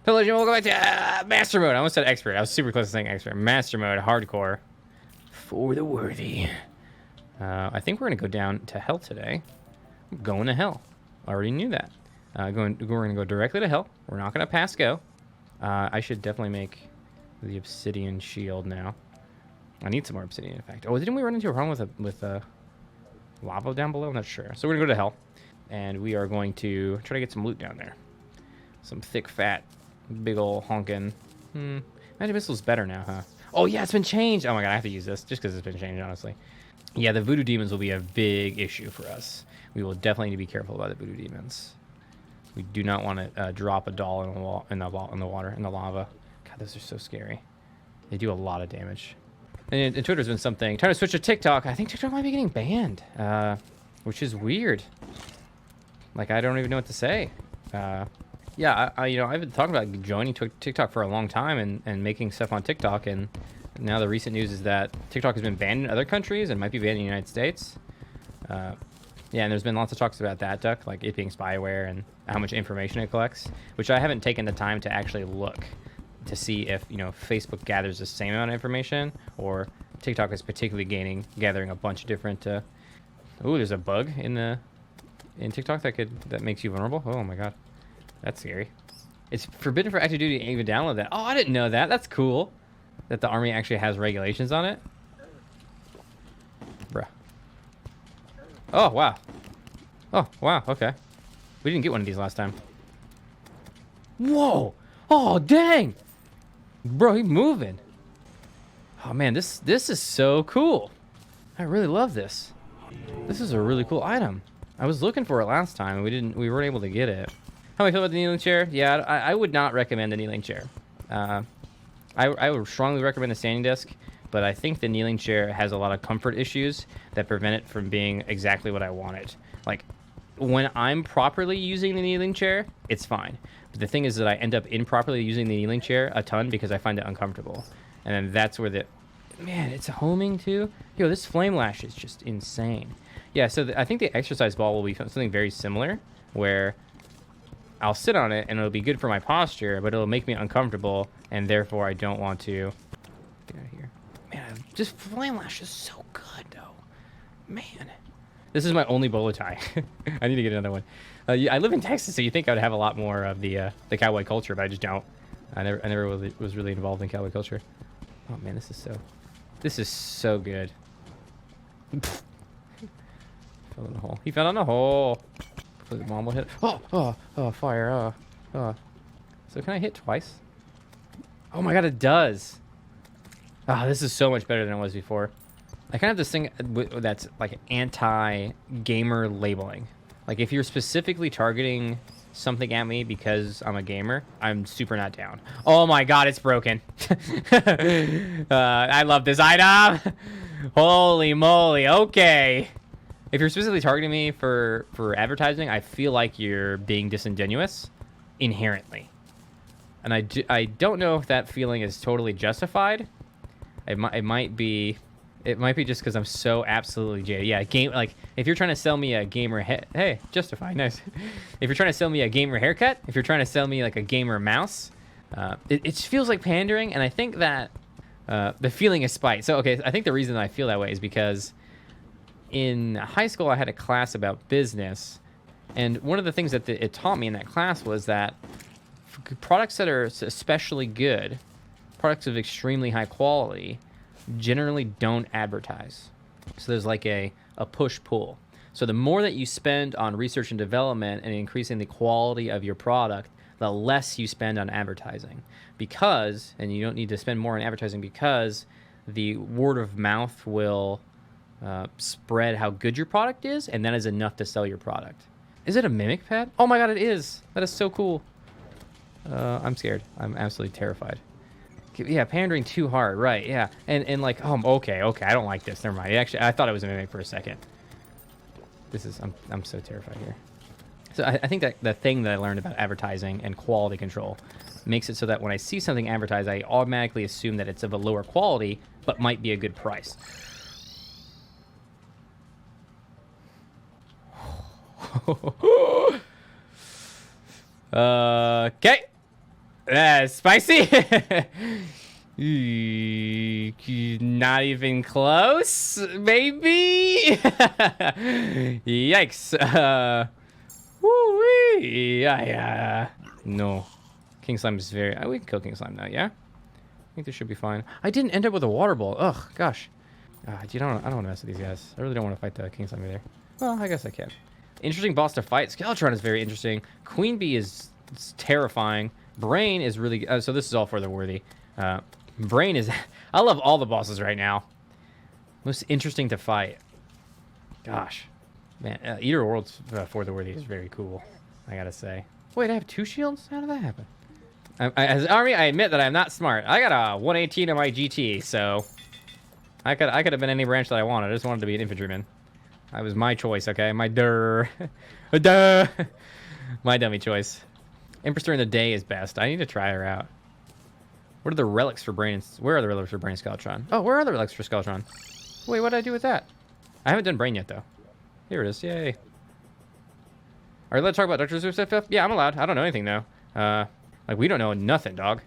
Hello, and welcome back to Master Mode. I almost said Expert. I was super close to saying Expert. Master Mode, Hardcore. For the worthy. I think we're going to go down to Hell today. I'm going to Hell. I already knew that. We're going to go directly to Hell. We're not going to pass go. I should definitely make the obsidian shield now. I need some more obsidian, in fact. Oh, didn't we run into a problem with lava down below? I'm not sure. So we're going to go to Hell. And we are going to try to get some loot down there. Some thick, fat, big ol' honkin'. Magic Missile's better now, huh? Oh, yeah, it's been changed. Oh, my God, I have to use this just because it's been changed, honestly. Yeah, the voodoo demons will be a big issue for us. We will definitely need to be careful about the voodoo demons. We do not want to drop a doll in the water, in the lava. God, those are so scary. They do a lot of damage. And Twitter's been something. Trying to switch to TikTok. I think TikTok might be getting banned, which is weird. Like, I don't even know what to say. Yeah, I've been talking about joining TikTok for a long time and making stuff on TikTok, and now the recent news is that TikTok has been banned in other countries and might be banned in the United States. Yeah, and there's been lots of talks about that, Duck, like it being spyware and how much information it collects, which I haven't taken the time to actually look to see if, Facebook gathers the same amount of information or TikTok is particularly gathering a bunch of different... Ooh, there's a bug in TikTok that makes you vulnerable. Oh my God. That's scary. It's forbidden for active duty to even download that. Oh, I didn't know that. That's cool. That the army actually has regulations on it. Bruh. Oh, wow. Oh, wow. Okay. We didn't get one of these last time. Whoa. Oh, dang. Bro, he's moving. Oh, man, this is so cool. I really love this. This is a really cool item. I was looking for it last time, and we weren't able to get it. How do I feel about the kneeling chair? Yeah, I would not recommend the kneeling chair. I would strongly recommend a standing desk, but I think the kneeling chair has a lot of comfort issues that prevent it from being exactly what I want it. Like, when I'm properly using the kneeling chair, it's fine. But the thing is that I end up improperly using the kneeling chair a ton because I find it uncomfortable. And then that's where man, it's homing too. Yo, this FLAMELASH is just insane. Yeah, so I think the exercise ball will be something very similar, where I'll sit on it and it'll be good for my posture, but it'll make me uncomfortable, and therefore I don't want to get out of here. Man, just FLAMELASH is so good though. Man, this is my only bolo tie. I need to get another one. I live in Texas, so you think I would have a lot more of the cowboy culture, but I just don't. I never was really involved in cowboy culture. Oh man, this is so good. Fell in a hole. He fell in a hole. The mom will hit. Oh, fire. So can I hit twice? Oh my God, it does. This is so much better than it was before. I kind of have this thing that's like anti-gamer labeling. Like if you're specifically targeting something at me because I'm a gamer, I'm super not down. Oh my God, it's broken. I love this item. Holy moly. Okay. If you're specifically targeting me for advertising, I feel like you're being disingenuous inherently. And I don't know if that feeling is totally justified. It might be just because I'm so absolutely jaded. Yeah, like if you're trying to sell me a gamer hey, justified, nice. If you're trying to sell me a gamer haircut, if you're trying to sell me like a gamer mouse, it feels like pandering, and I think that the feeling is spite. So okay, I think the reason I feel that way is because in high school, I had a class about business, and one of the things that it taught me in that class was that products that are especially good, products of extremely high quality, generally don't advertise. So there's like a push-pull. So the more that you spend on research and development and increasing the quality of your product, the less you spend on advertising. And you don't need to spend more on advertising because the word of mouth will spread how good your product is, and that is enough to sell your product. Is it a mimic pad? Oh my God, it is. That is so cool. I'm scared. I'm absolutely terrified. Yeah, pandering too hard, right? Yeah, and like, okay, I don't like this. Never mind. Actually, I thought it was a mimic for a second. I'm so terrified here. So I think that the thing that I learned about advertising and quality control makes it so that when I see something advertised, I automatically assume that it's of a lower quality, but might be a good price. Okay. Spicy. Not even close, maybe. Yikes. Woo-wee. Yeah. No. King Slime is very... we can kill King Slime now, yeah? I think this should be fine. I didn't end up with a water ball. Ugh, gosh. I don't want to mess with these guys. I really don't want to fight the King Slime either. Well, I guess I can. Interesting boss to fight. Skeletron is very interesting. Queen Bee is terrifying. Brain is really... so this is all for the worthy. Brain is... I love all the bosses right now. Most interesting to fight. Gosh. Man, Eater Worlds for the worthy is very cool, I gotta say. Wait, I have 2 shields? How did that happen? As Army, I admit that I'm not smart. I got a 118 on my GT, so... I could have been any branch that I wanted. I just wanted to be an infantryman. That was my choice, okay? My my dummy choice. Empress during the day is best. I need to try her out. What are the relics for Brain? Where are the relics for Brain Skeletron? Oh, where are the relics for Skeletron? Wait, what did I do with that? I haven't done Brain yet, though. Here it is. Yay. Are you allowed to talk about Dr. Zeus stuff? Yeah, I'm allowed. I don't know anything, though. Like, we don't know nothing, dog.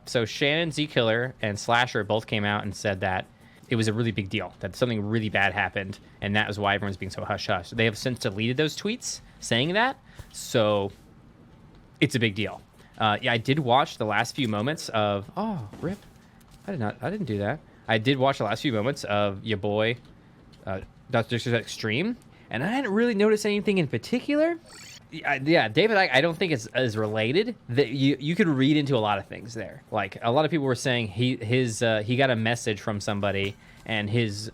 So Shannon, Z-Killer, and Slasher both came out and said that it was a really big deal, that something really bad happened, and that was why everyone's being so hush-hush. They have since deleted those tweets saying that, so it's a big deal. Yeah, I did watch the last few moments of... Oh, rip. I didn't do that. I did watch the last few moments of your boy, Dr. Disrespect Stream, and I didn't really notice anything in particular. Yeah, David, I don't think it's as related. That you could read into a lot of things there. Like, a lot of people were saying he got a message from somebody, and his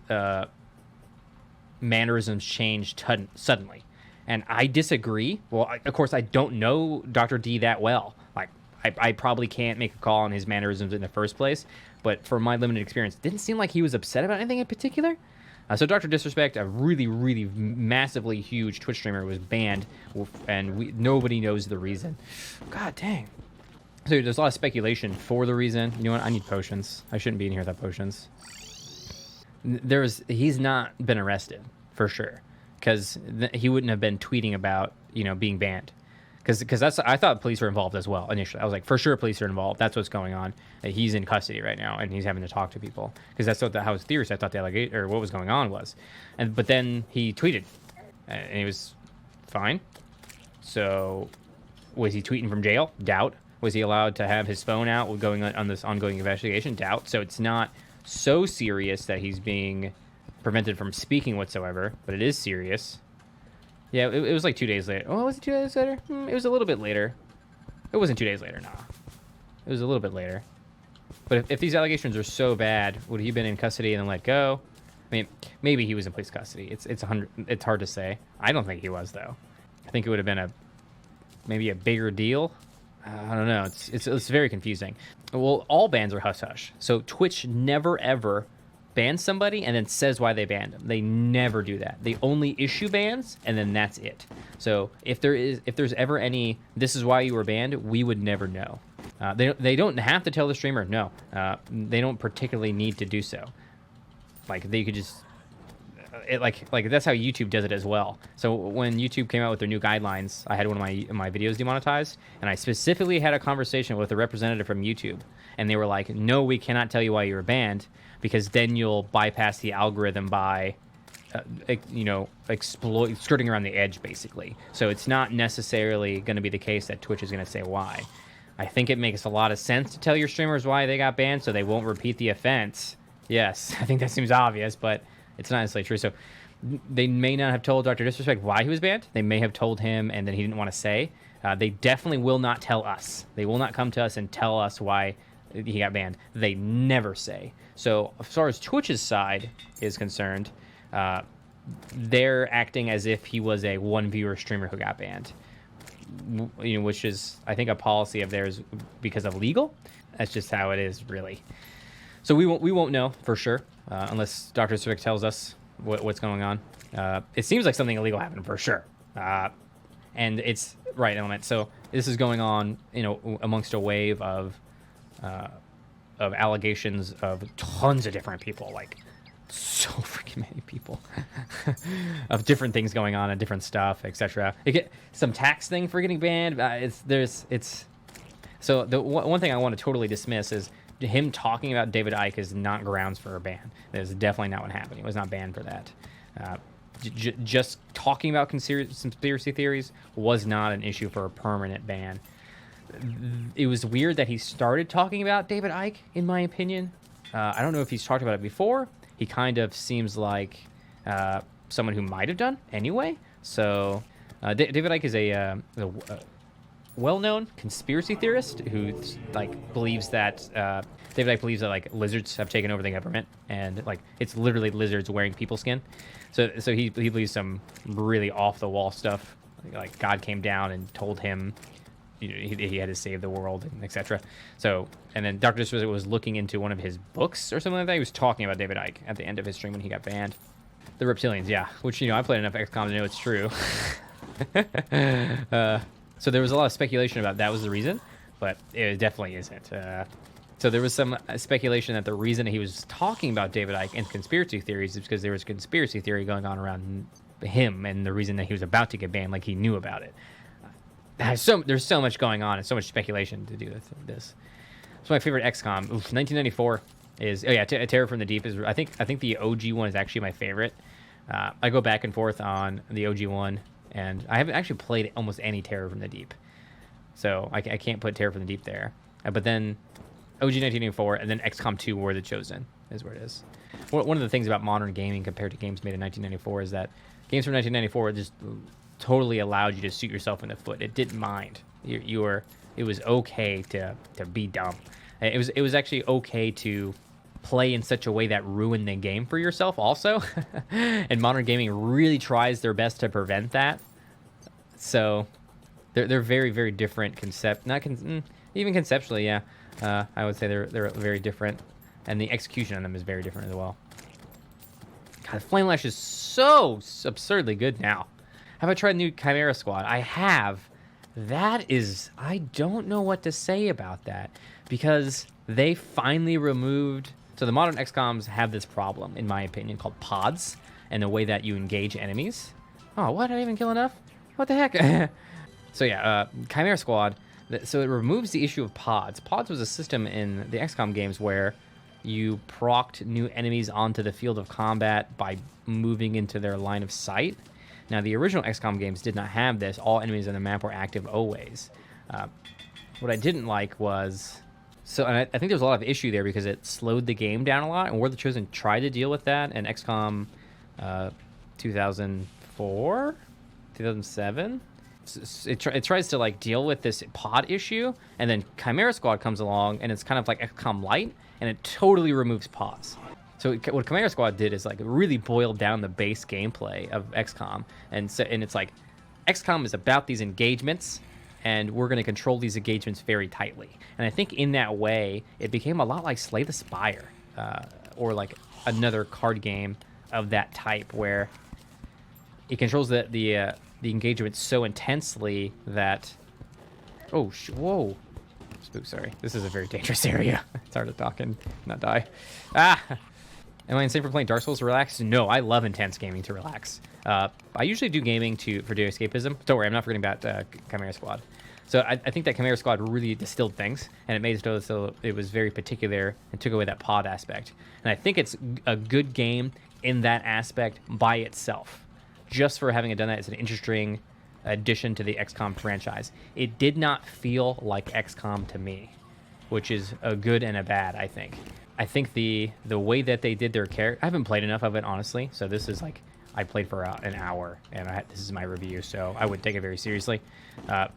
mannerisms changed suddenly. And I disagree. Well, of course, I don't know Dr. D that well. Like, I probably can't make a call on his mannerisms in the first place. But from my limited experience, it didn't seem like he was upset about anything in particular. So Dr. Disrespect, a really, really massively huge Twitch streamer, was banned, and nobody knows the reason. God dang. So there's a lot of speculation for the reason. You know what? I need potions. I shouldn't be in here without potions. He's not been arrested, for sure. Because he wouldn't have been tweeting about, being banned. Because I thought police were involved as well initially. I was like, for sure police are involved. That's what's going on. He's in custody right now, and he's having to talk to people. Because that's how his theories, I thought the allegation, or what was going on was. But then he tweeted, and he was fine. So, was he tweeting from jail? Doubt. Was he allowed to have his phone out going on this ongoing investigation? Doubt. So it's not so serious that he's being prevented from speaking whatsoever, but it is serious. Yeah, it was like 2 days later. Oh, was it 2 days later? It was a little bit later. It wasn't 2 days later, nah. It was a little bit later. But if these allegations are so bad, would he have been in custody and then let go? I mean, maybe he was in police custody. It's hard to say. I don't think he was, though. I think it would have been maybe a bigger deal. I don't know. It's very confusing. Well, all bans are hush-hush. So Twitch never, ever bans somebody and then says why they banned them. They never do that. They only issue bans, and then that's it. So if there's ever any, this is why you were banned, we would never know. They don't have to tell the streamer. No, they don't particularly need to do so. Like, they could just, like that's how YouTube does it as well. So when YouTube came out with their new guidelines, I had one of my videos demonetized, and I specifically had a conversation with a representative from YouTube, and they were like, no, we cannot tell you why you were banned, because then you'll bypass the algorithm by, skirting around the edge, basically. So it's not necessarily going to be the case that Twitch is going to say why. I think it makes a lot of sense to tell your streamers why they got banned so they won't repeat the offense. Yes, I think that seems obvious, but it's not necessarily true. So they may not have told Dr. Disrespect why he was banned. They may have told him and then he didn't want to say. They definitely will not tell us. They will not come to us and tell us why he got banned. They never say. So as far as Twitch's side is concerned, they're acting as if he was a one-viewer streamer who got banned, which is, I think, a policy of theirs because of legal. That's just how it is, really. So we won't know for sure unless Dr. Civic tells us what's going on. It seems like something illegal happened for sure, and it's right element. So this is going on, amongst a wave of allegations of tons of different people, like so freaking many people of different things going on and different stuff, etc. You get some tax thing for getting banned. So the one thing I want to totally dismiss is him talking about David Icke is not grounds for a ban. That is definitely not what happened. He was not banned for that. Just talking about conspiracy theories was not an issue for a permanent ban. It was weird that he started talking about David Icke, in my opinion. I don't know if he's talked about it before. He kind of seems like someone who might have done anyway. So David Icke is a well-known conspiracy theorist who believes that David Icke believes that lizards have taken over the government, and it's literally lizards wearing people skin. So he believes some really off-the-wall stuff. Like God came down and told him he had to save the world, and etc. So, and then Dr. Disrespect was looking into one of his books or something like that. He was talking about David Icke at the end of his stream when he got banned. The reptilians, yeah. Which, I played enough XCOM to know it's true. So there was a lot of speculation about that was the reason, but it definitely isn't. So there was some speculation that the reason he was talking about David Icke and conspiracy theories is because there was a conspiracy theory going on around him, and the reason that he was about to get banned, he knew about it. There's so much going on and so much speculation to do with this. So my favorite XCOM, 1994 is Terror from the Deep is I think the OG one is actually my favorite. I go back and forth on the OG one, and I haven't actually played almost any Terror from the Deep, so I can't put Terror from the Deep there. But then OG 1984 and then XCOM 2 War of the Chosen is where it is. One of the things about modern gaming compared to games made in 1994 is that games from 1994 just totally allowed you to shoot yourself in the foot. It didn't mind. It was okay to be dumb. It was actually okay to play in such a way that ruined the game for yourself also. And modern gaming really tries their best to prevent that. So they're very, very different even conceptually, yeah. I would say they're very different, and the execution on them is very different as well. God, FLAMELASH is so absurdly good now. Have I tried the new Chimera Squad? I have. I don't know what to say about that, because they finally removed. So the modern XCOMs have this problem, in my opinion, called pods, and the way that you engage enemies. Oh, what? Did I even kill enough? What the heck? So yeah, Chimera Squad. So it removes the issue of pods. Pods was a system in the XCOM games where you procced new enemies onto the field of combat by moving into their line of sight. Now, the original XCOM games did not have this. All enemies on the map were active always. What I didn't like was... and I think there was a lot of issue there because it slowed the game down a lot, and War of the Chosen tried to deal with that, and XCOM 2004? 2007? It tries to deal with this pod issue, and then Chimera Squad comes along, and it's kind of like XCOM Lite, and it totally removes pods. So what Chimera Squad did is really boiled down the base gameplay of XCOM, and it's like XCOM is about these engagements, and we're going to control these engagements very tightly. And I think in that way, it became a lot like Slay the Spire, or another card game of that type where it controls the engagement so intensely that... whoa. Spook, sorry. This is a very dangerous area. It's hard to talk and not die. Am I insane for playing Dark Souls to relax? No, I love intense gaming to relax. I usually do gaming for do escapism. Don't worry, I'm not forgetting about Chimera Squad. So I think that Chimera Squad really distilled things, and it made it so it was very particular and took away that pod aspect. And I think it's a good game in that aspect by itself. Just for having done that, it's an interesting addition to the XCOM franchise. It did not feel like XCOM to me, which is a good and a bad, I think. I think the way that they did their character... I haven't played enough of it, honestly, so this is I played for an hour, and this is my review, so I wouldn't take it very seriously. I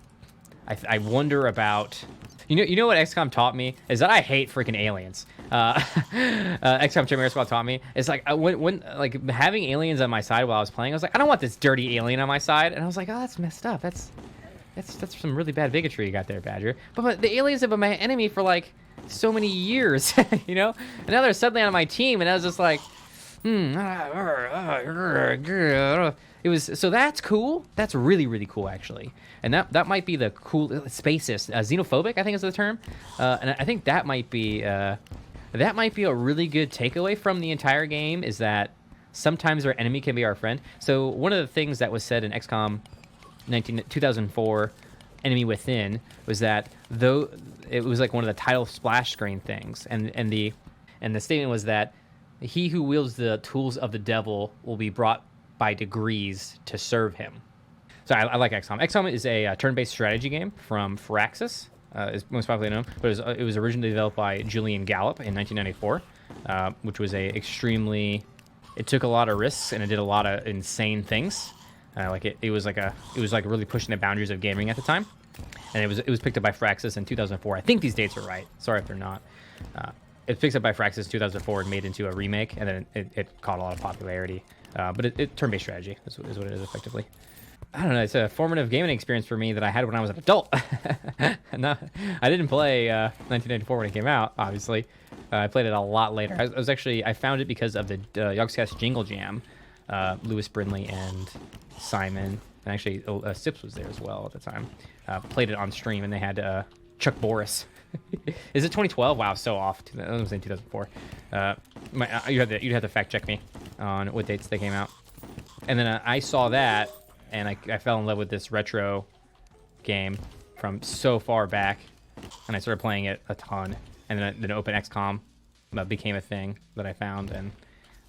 wonder about... You know what XCOM taught me? Is that I hate freaking aliens. XCOM Chimera Squad taught me. It's when having aliens on my side while I was playing, I was like, I don't want this dirty alien on my side. And I was like, oh, that's messed up. That's some really bad bigotry you got there, Badger. But the aliens have been my enemy for so many years, And now they're suddenly on my team, and I was just like, It was so that's cool. That's really, really cool, actually. And that might be the cool spacist, xenophobic, I think is the term. And I think that might be that might be a really good takeaway from the entire game, is that sometimes our enemy can be our friend. So one of the things that was said in XCOM 2004, Enemy Within, was that though it was like one of the title splash screen things, and the statement was that he who wields the tools of the devil will be brought by degrees to serve him. So I like XCOM. XCOM is a turn-based strategy game from Firaxis, is most popularly known, but it was originally developed by Julian Gallup in 1994, which was it took a lot of risks and it did a lot of insane things. It was really pushing the boundaries of gaming at the time, and it was picked up by Firaxis in 2004. I think these dates are right. Sorry if they're not. It picked up by Firaxis in 2004 and made into a remake, and then it caught a lot of popularity. But it turn-based strategy is what it is effectively. I don't know. It's a formative gaming experience for me that I had when I was an adult. No, I didn't play 1994 when it came out, obviously. I played it a lot later. I found it because of the Yogscast Jingle Jam. Lewis Brindley and Simon, and actually Sips was there as well at the time. Played it on stream, and they had Chuck Boris. Is it 2012? Wow, so off. I was saying 2004. You'd have to fact check me on what dates they came out. And then I saw that, and I fell in love with this retro game from so far back, and I started playing it a ton. And then Open XCOM became a thing that I found, and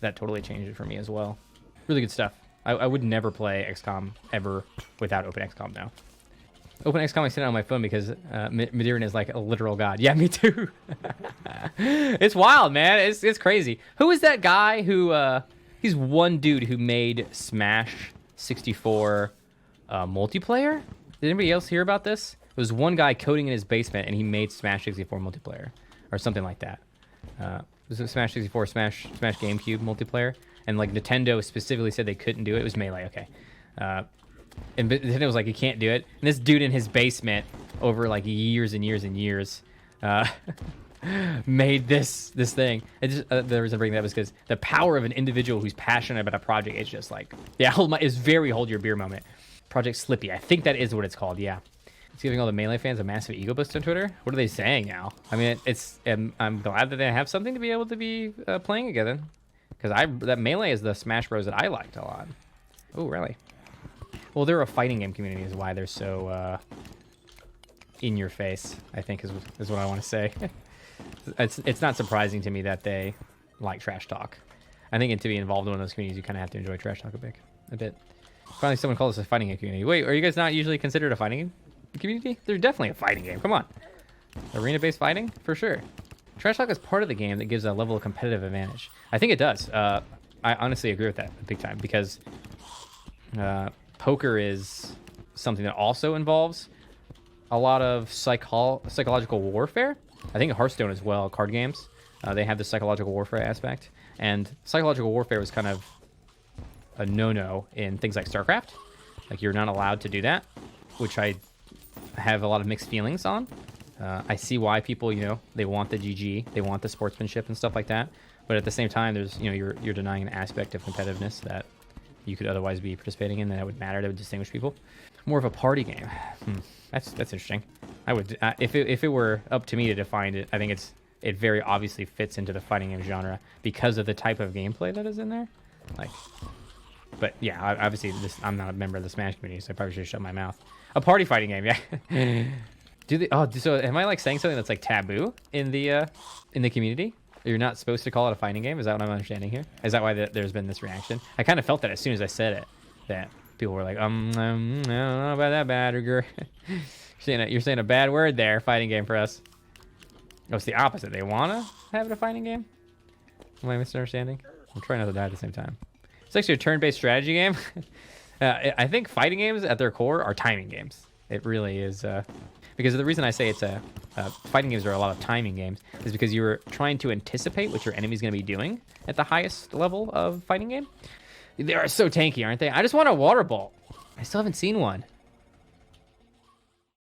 that totally changed it for me as well. Really good stuff. I would never play XCOM ever without Open XCOM now. Open XCOM I sent it on my phone because Madirin is like a literal god. Yeah, me too. It's wild, man. It's crazy. Who is that guy who... he's one dude who made Smash 64 multiplayer? Did anybody else hear about this? It was one guy coding in his basement, and he made Smash 64 multiplayer. Or something like that. Was it Smash 64, Smash GameCube multiplayer? And like Nintendo specifically said they couldn't do it. It was Melee, okay. And Nintendo was like, you can't do it. And this dude in his basement, over like years and years and years, made this thing. The reason I bring that was because the power of an individual who's passionate about a project is just like, yeah, is very hold your beer moment. Project Slippy, I think that is what it's called. Yeah, it's giving all the Melee fans a massive ego boost on Twitter. What are they saying now? I mean, I'm glad that they have something to be able to be playing together, because that Melee is the Smash Bros that I liked a lot. Oh, really? Well, they're a fighting game community, is why they're so in your face, I think is what I want to say. It's not surprising to me that they like trash talk. I think to be involved in one of those communities, you kind of have to enjoy trash talk a bit. Finally, someone called us a fighting game community. Wait, are you guys not usually considered a fighting game community? They're definitely a fighting game. Come on. Arena-based fighting? For sure. Trash talk is part of the game that gives a level of competitive advantage. I think it does. I honestly agree with that big time, because poker is something that also involves a lot of psychological warfare. I think Hearthstone as well, card games, they have the psychological warfare aspect. And psychological warfare was kind of a no-no in things like StarCraft. Like, you're not allowed to do that, which I have a lot of mixed feelings on. I see why people, they want the GG, they want the sportsmanship and stuff like that. But at the same time, there's, you're denying an aspect of competitiveness that you could otherwise be participating in, that would matter, that would distinguish people. More of a party game. That's interesting. I would, if it were up to me to define it, I think it very obviously fits into the fighting game genre because of the type of gameplay that is in there. But yeah, obviously I'm not a member of the Smash community, so I probably should shut my mouth. A party fighting game, yeah. So am I like saying something that's like taboo in the community? You're not supposed to call it a fighting game? Is that what I'm understanding here? Is that why there's been this reaction? I kind of felt that as soon as I said it, that people were like, I don't know about that bad, or you're saying a bad word there, fighting game for us. Oh, it's the opposite. They want to have it a fighting game? Am I misunderstanding? I'm trying not to die at the same time. It's actually a turn-based strategy game. I think fighting games at their core are timing games. It really is. Because the reason I say it's fighting games are a lot of timing games is because you're trying to anticipate what your enemy's going to be doing at the highest level of fighting game. They are so tanky, aren't they? I just want a water bolt. I still haven't seen one.